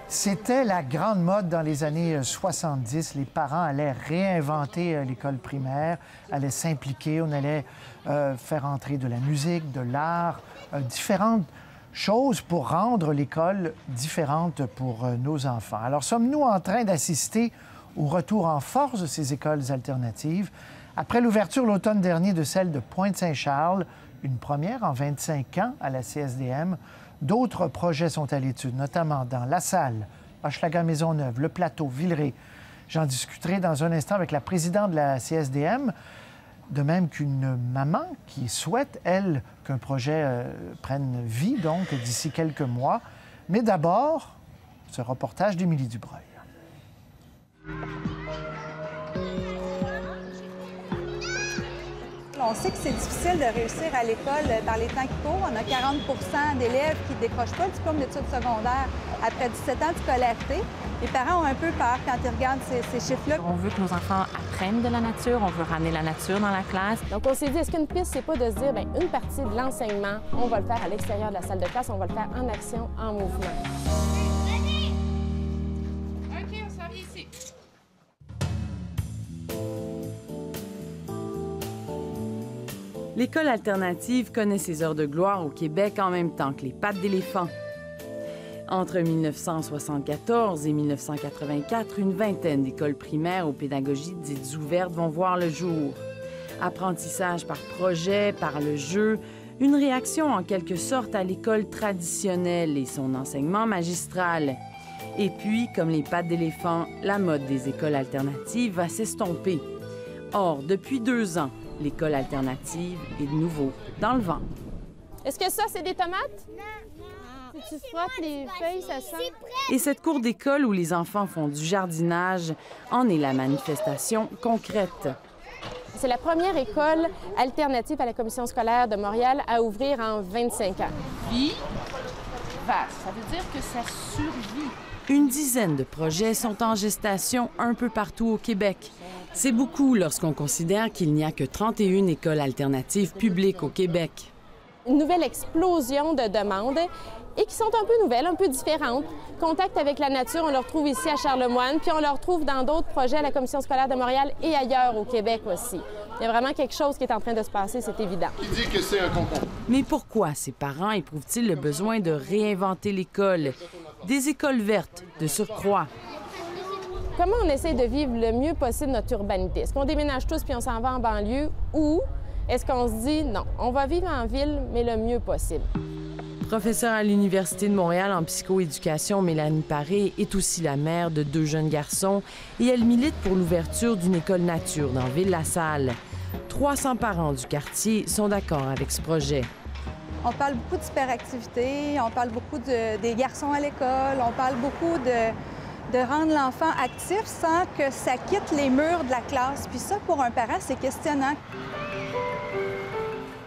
C'était la grande mode dans les années 70. Les parents allaient réinventer l'école primaire, allaient s'impliquer, on allait faire entrer de la musique, de l'art, différentes choses pour rendre l'école différente pour nos enfants. Alors, sommes-nous en train d'assister au retour en force de ces écoles alternatives? Après l'ouverture l'automne dernier de celle de Pointe-Saint-Charles, une première en 25 ans à la CSDM, d'autres projets sont à l'étude, notamment dans La Salle, Hochelaga-Maisonneuve, Le Plateau, Villeray. J'en discuterai dans un instant avec la présidente de la CSDM, de même qu'une maman qui souhaite, elle, qu'un projet prenne vie, donc, d'ici quelques mois. Mais d'abord, ce reportage d'Émilie Dubreuil. On sait que c'est difficile de réussir à l'école dans les temps qui courent. On a 40 d'élèves qui ne décrochent pas le diplôme d'études secondaires après 17 ans de scolarité. Les parents ont un peu peur quand ils regardent ces chiffres-là. On veut que nos enfants apprennent de la nature, on veut ramener la nature dans la classe. Donc, on s'est dit, est-ce qu'une piste, c'est pas de se dire, bien, une partie de l'enseignement, on va le faire à l'extérieur de la salle de classe, on va le faire en action, en mouvement. OK, on s'en vient ici. L'école alternative connaît ses heures de gloire au Québec en même temps que les pattes d'éléphant. Entre 1974 et 1984, une vingtaine d'écoles primaires aux pédagogies dites ouvertes vont voir le jour. Apprentissage par projet, par le jeu, une réaction en quelque sorte à l'école traditionnelle et son enseignement magistral. Et puis, comme les pattes d'éléphant, la mode des écoles alternatives va s'estomper. Or, depuis 2 ans, l'école alternative est de nouveau dans le vent. Est-ce que ça, c'est des tomates? Non. Si tu frottes les feuilles, ça sent. Et cette cour d'école où les enfants font du jardinage en est la manifestation concrète. C'est la première école alternative à la commission scolaire de Montréal à ouvrir en 25 ans. Vie vaste, ça veut dire que ça survit. Une dizaine de projets sont en gestation un peu partout au Québec. C'est beaucoup lorsqu'on considère qu'il n'y a que 31 écoles alternatives publiques au Québec. Une nouvelle explosion de demandes et qui sont un peu nouvelles, un peu différentes. Contact avec la nature, on le retrouve ici à Charlemagne, puis on le retrouve dans d'autres projets à la Commission scolaire de Montréal et ailleurs au Québec aussi. Il y a vraiment quelque chose qui est en train de se passer, c'est évident. Qui dit que c'est un concombre? Mais pourquoi ces parents éprouvent-ils le besoin de réinventer l'école? Des écoles vertes, de surcroît. Comment on essaie de vivre le mieux possible notre urbanité? Est-ce qu'on déménage tous puis on s'en va en banlieue ou est-ce qu'on se dit non, on va vivre en ville, mais le mieux possible? Professeure à l'Université de Montréal en psychoéducation, Mélanie Paré est aussi la mère de 2 jeunes garçons et elle milite pour l'ouverture d'une école nature dans Ville-la-Salle. 300 parents du quartier sont d'accord avec ce projet. On parle beaucoup d'hyperactivité, on parle beaucoup des garçons à l'école, on parle beaucoup de rendre l'enfant actif sans que ça quitte les murs de la classe. Puis ça, pour un parent, c'est questionnant.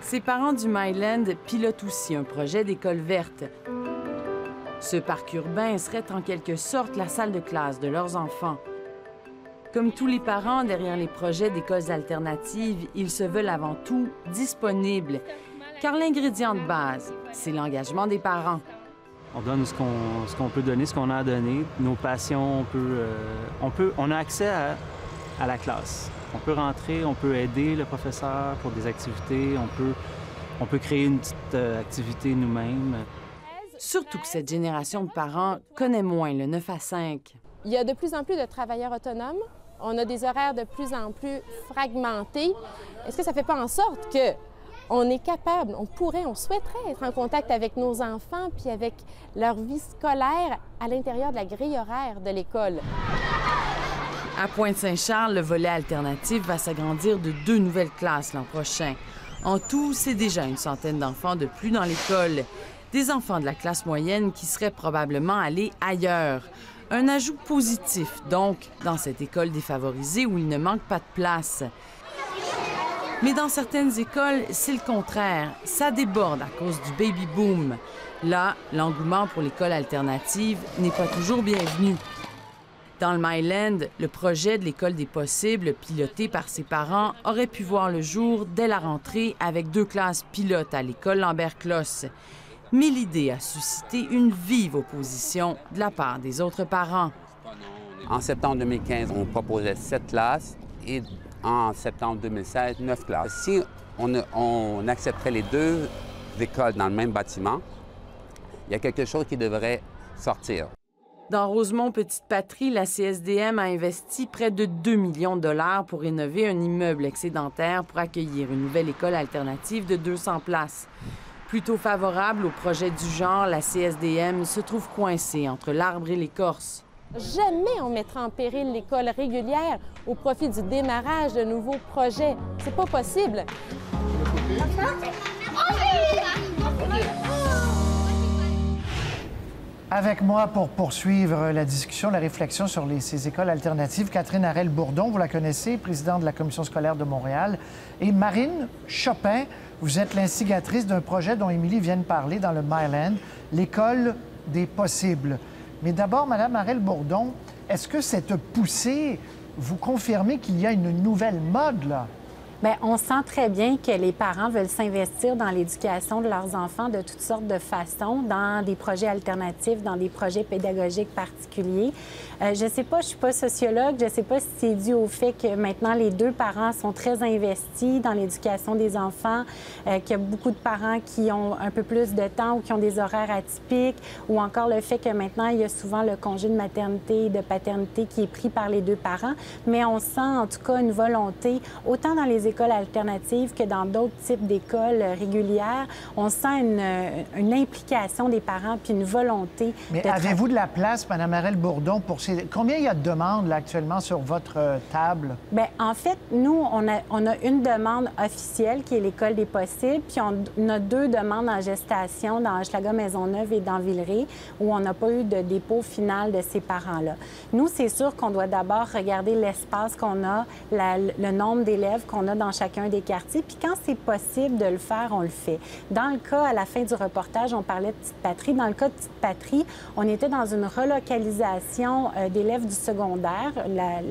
Ces parents du Myland pilotent aussi un projet d'école verte. Ce parc urbain serait en quelque sorte la salle de classe de leurs enfants. Comme tous les parents derrière les projets d'écoles alternatives, ils se veulent avant tout disponibles, car l'ingrédient de base, c'est l'engagement des parents. On donne ce qu'on peut donner, ce qu'on a à donner. Nos passions, on a accès à la classe. On peut rentrer, on peut aider le professeur pour des activités, on peut créer une petite activité nous-mêmes. Surtout que cette génération de parents connaît moins le 9 à 5. Il y a de plus en plus de travailleurs autonomes. On a des horaires de plus en plus fragmentés. Est-ce que ça ne fait pas en sorte que on est capable, on souhaiterait être en contact avec nos enfants puis avec leur vie scolaire à l'intérieur de la grille horaire de l'école? À Pointe-Saint-Charles, le volet alternatif va s'agrandir de 2 nouvelles classes l'an prochain. En tout, c'est déjà une centaine d'enfants de plus dans l'école. Des enfants de la classe moyenne qui seraient probablement allés ailleurs. Un ajout positif, donc, dans cette école défavorisée où il ne manque pas de place. Mais dans certaines écoles, c'est le contraire. Ça déborde à cause du baby-boom. Là, l'engouement pour l'école alternative n'est pas toujours bienvenu. Dans le Myland, le projet de l'École des possibles, piloté par ses parents, aurait pu voir le jour dès la rentrée avec 2 classes pilotes à l'école Lambert-Closse. Mais l'idée a suscité une vive opposition de la part des autres parents. En septembre 2015, on proposait 7 classes et en septembre 2016, 9 classes. Si on accepterait les 2 écoles dans le même bâtiment, il y a quelque chose qui devrait sortir. Dans Rosemont-Petite-Patrie, la CSDM a investi près de 2 millions de dollars pour rénover un immeuble excédentaire pour accueillir une nouvelle école alternative de 200 places. Plutôt favorable au projet du genre, la CSDM se trouve coincée entre l'arbre et l'écorce. Jamais on mettra en péril l'école régulière au profit du démarrage de nouveaux projets. C'est pas possible. Avec moi pour poursuivre la discussion, la réflexion sur ces écoles alternatives, Catherine Harel-Bourdon, vous la connaissez, présidente de la Commission scolaire de Montréal, et Marine Chopin, vous êtes l'instigatrice d'un projet dont Émilie vient de parler dans le Myland, l'école des possibles. Mais d'abord, Madame Harel-Bourdon, est-ce que cette poussée, vous confirmez qu'il y a une nouvelle mode, là? Bien, on sent très bien que les parents veulent s'investir dans l'éducation de leurs enfants de toutes sortes de façons, dans des projets alternatifs, dans des projets pédagogiques particuliers. Je ne sais pas, je ne suis pas sociologue, je ne sais pas si c'est dû au fait que maintenant les 2 parents sont très investis dans l'éducation des enfants, qu'il y a beaucoup de parents qui ont un peu plus de temps ou qui ont des horaires atypiques, ou encore le fait que maintenant il y a souvent le congé de maternité et de paternité qui est pris par les 2 parents. Mais on sent en tout cas une volonté, autant dans les écoles alternatives que dans d'autres types d'écoles régulières, on sent une implication des parents puis une volonté. Mais avez-vous de la place, Mme Harel-Bourdon, pour ces... Combien il y a de demandes là, actuellement sur votre table? Bien, en fait, nous, on a une demande officielle qui est l'École des possibles, puis on a 2 demandes en gestation dans Hochelaga-Maisonneuve et dans Villeray, où on n'a pas eu de dépôt final de ces parents-là. Nous, c'est sûr qu'on doit d'abord regarder l'espace qu'on a, le nombre d'élèves qu'on a dans chacun des quartiers, puis quand c'est possible de le faire, on le fait. Dans le cas, à la fin du reportage, on parlait de Petite-Patrie. Dans le cas de Petite-Patrie, on était dans une relocalisation d'élèves du secondaire,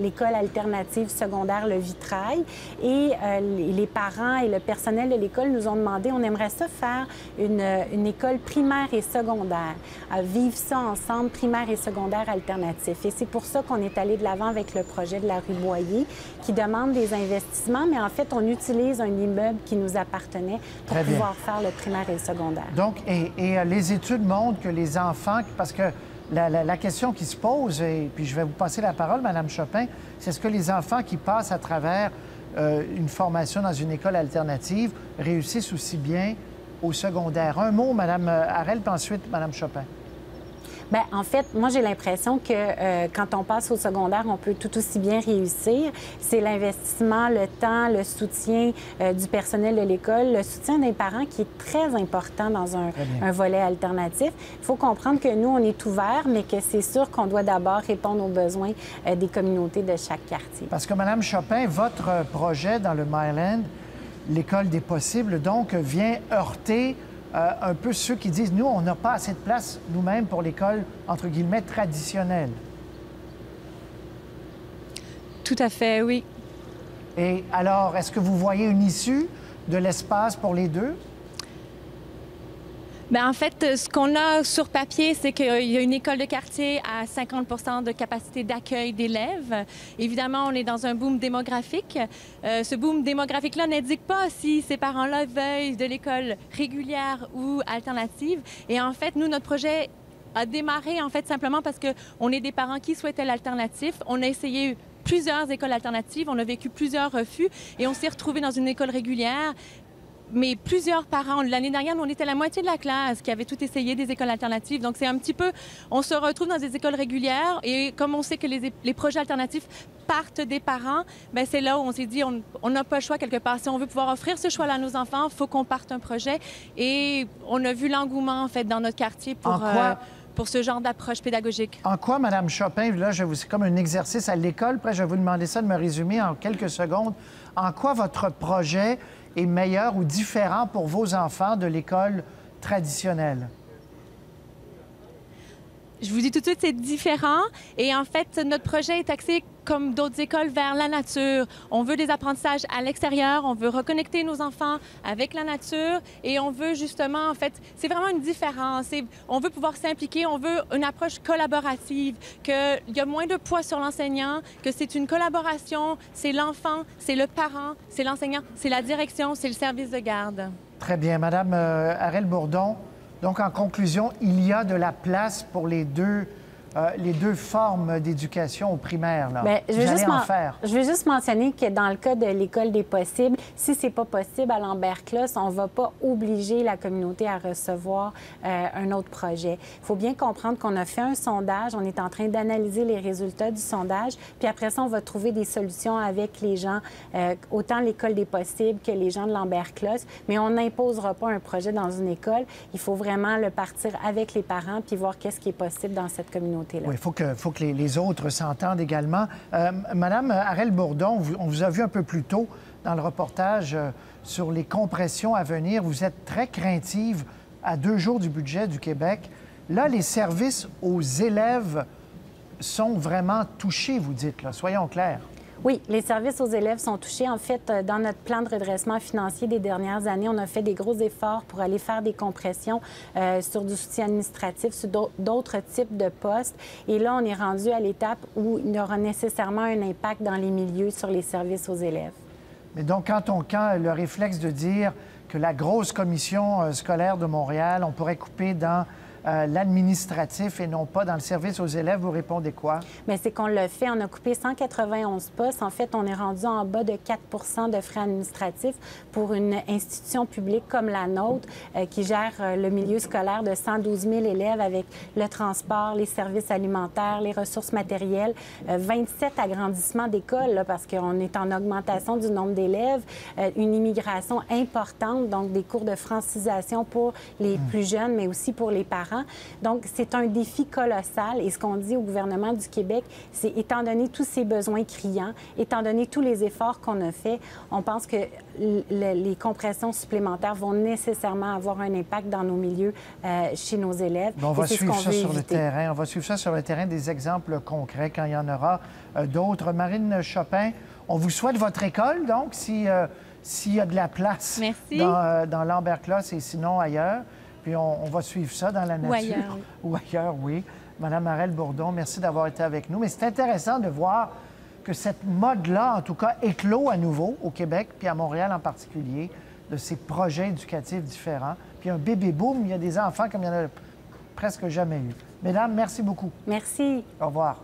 l'école alternative secondaire Le Vitrail, et les parents et le personnel de l'école nous ont demandé, on aimerait ça faire une école primaire et secondaire, vivre ça ensemble, primaire et secondaire alternatif. Et c'est pour ça qu'on est allé de l'avant avec le projet de la rue Boyer, qui demande des investissements, mais en fait, on utilise un immeuble qui nous appartenait pour pouvoir faire le primaire et le secondaire. Donc, les études montrent que les enfants, parce que la question qui se pose, et puis je vais vous passer la parole, Mme Chopin, c'est est-ce que les enfants qui passent à travers une formation dans une école alternative réussissent aussi bien au secondaire? Un mot, Mme Harel, puis ensuite Mme Chopin. Bien, en fait, moi, j'ai l'impression que quand on passe au secondaire, on peut tout aussi bien réussir. C'est l'investissement, le temps, le soutien du personnel de l'école, le soutien des parents qui est très important dans un volet alternatif. Il faut comprendre que nous, on est ouvert, mais que c'est sûr qu'on doit d'abord répondre aux besoins des communautés de chaque quartier. Parce que, Mme Chopin, votre projet dans le Myland, l'école des possibles, donc, vient heurter un peu ceux qui disent, nous, on n'a pas assez de place nous-mêmes pour l'école, entre guillemets, traditionnelle. Tout à fait, oui. Et alors, est-ce que vous voyez une issue de l'espace pour les 2? Bien, en fait, ce qu'on a sur papier, c'est qu'il y a une école de quartier à 50 de capacité d'accueil d'élèves. Évidemment, on est dans un boom démographique. Ce boom démographique-là n'indique pas si ces parents-là veulent de l'école régulière ou alternative. Et en fait, nous, notre projet a démarré, en fait, simplement parce qu'on est des parents qui souhaitaient l'alternatif. On a essayé plusieurs écoles alternatives, on a vécu plusieurs refus et on s'est retrouvés dans une école régulière. Mais plusieurs parents, l'année dernière, nous, on était la moitié de la classe qui avait tout essayé des écoles alternatives. Donc, c'est un petit peu, on se retrouve dans des écoles régulières et comme on sait que les projets alternatifs partent des parents, bien, c'est là où on s'est dit, on n'a pas le choix quelque part. Si on veut pouvoir offrir ce choix-là à nos enfants, il faut qu'on parte un projet. Et on a vu l'engouement, en fait, dans notre quartier pour ce genre d'approche pédagogique. En quoi, Mme Chopin, là, c'est comme un exercice à l'école, après je vais vous demander ça de me résumer en quelques secondes. En quoi votre projet est meilleur ou différent pour vos enfants de l'école traditionnelle? Je vous dis tout de suite, c'est différent. Et en fait, notre projet est axé, comme d'autres écoles, vers la nature. On veut des apprentissages à l'extérieur, on veut reconnecter nos enfants avec la nature et on veut justement, en fait, c'est vraiment une différence. On veut pouvoir s'impliquer, on veut une approche collaborative, qu'il y a moins de poids sur l'enseignant, que c'est une collaboration, c'est l'enfant, c'est le parent, c'est l'enseignant, c'est la direction, c'est le service de garde. Très bien. Madame Harel-Bourdon, donc en conclusion, il y a de la place pour les deux formes d'éducation au primaire. Là. Bien, je veux juste mentionner que dans le cas de l'École des possibles, si ce n'est pas possible à Lambert-Closse, on ne va pas obliger la communauté à recevoir un autre projet. Il faut bien comprendre qu'on a fait un sondage, on est en train d'analyser les résultats du sondage, puis après ça, on va trouver des solutions avec les gens, autant l'École des possibles que les gens de Lambert-Closse, mais on n'imposera pas un projet dans une école. Il faut vraiment le partir avec les parents puis voir qu'est-ce qui est possible dans cette communauté. Oui, il faut que les autres s'entendent également. Madame Harel-Bourdon, on vous a vu un peu plus tôt dans le reportage sur les compressions à venir. Vous êtes très craintive à 2 jours du budget du Québec. Là, les services aux élèves sont vraiment touchés, vous dites, là. Soyons clairs. Oui, les services aux élèves sont touchés. En fait, dans notre plan de redressement financier des dernières années, on a fait des gros efforts pour aller faire des compressions sur du soutien administratif, sur d'autres types de postes. Et là, on est rendu à l'étape où il y aura nécessairement un impact dans les milieux sur les services aux élèves. Mais donc, quand le réflexe de dire que la grosse commission scolaire de Montréal, on pourrait couper dans l'administratif et non pas dans le service aux élèves, vous répondez quoi? Bien, c'est qu'on l'a fait. On a coupé 191 postes. En fait, on est rendu en bas de 4 de frais administratifs pour une institution publique comme la nôtre qui gère le milieu scolaire de 112 000 élèves avec le transport, les services alimentaires, les ressources matérielles, 27 agrandissements d'écoles parce qu'on est en augmentation du nombre d'élèves, une immigration importante, donc des cours de francisation pour les plus jeunes, mais aussi pour les parents. Donc, c'est un défi colossal. Et ce qu'on dit au gouvernement du Québec, c'est, étant donné tous ces besoins criants, étant donné tous les efforts qu'on a faits, on pense que les compressions supplémentaires vont nécessairement avoir un impact dans nos milieux chez nos élèves. On va suivre ça sur le terrain. On va suivre ça sur le terrain, des exemples concrets quand il y en aura d'autres. Marine Chopin, on vous souhaite votre école, donc, s'il y a de la place dans Lambert-Closse et sinon ailleurs. Puis on va suivre ça dans la nature. Ou ailleurs, oui. Madame Harel-Bourdon, merci d'avoir été avec nous. Mais c'est intéressant de voir que cette mode-là, en tout cas, éclot à nouveau au Québec, puis à Montréal en particulier, de ces projets éducatifs différents. Puis un bébé-boom, il y a des enfants comme il n'y en a presque jamais eu. Mesdames, merci beaucoup. Merci. Au revoir.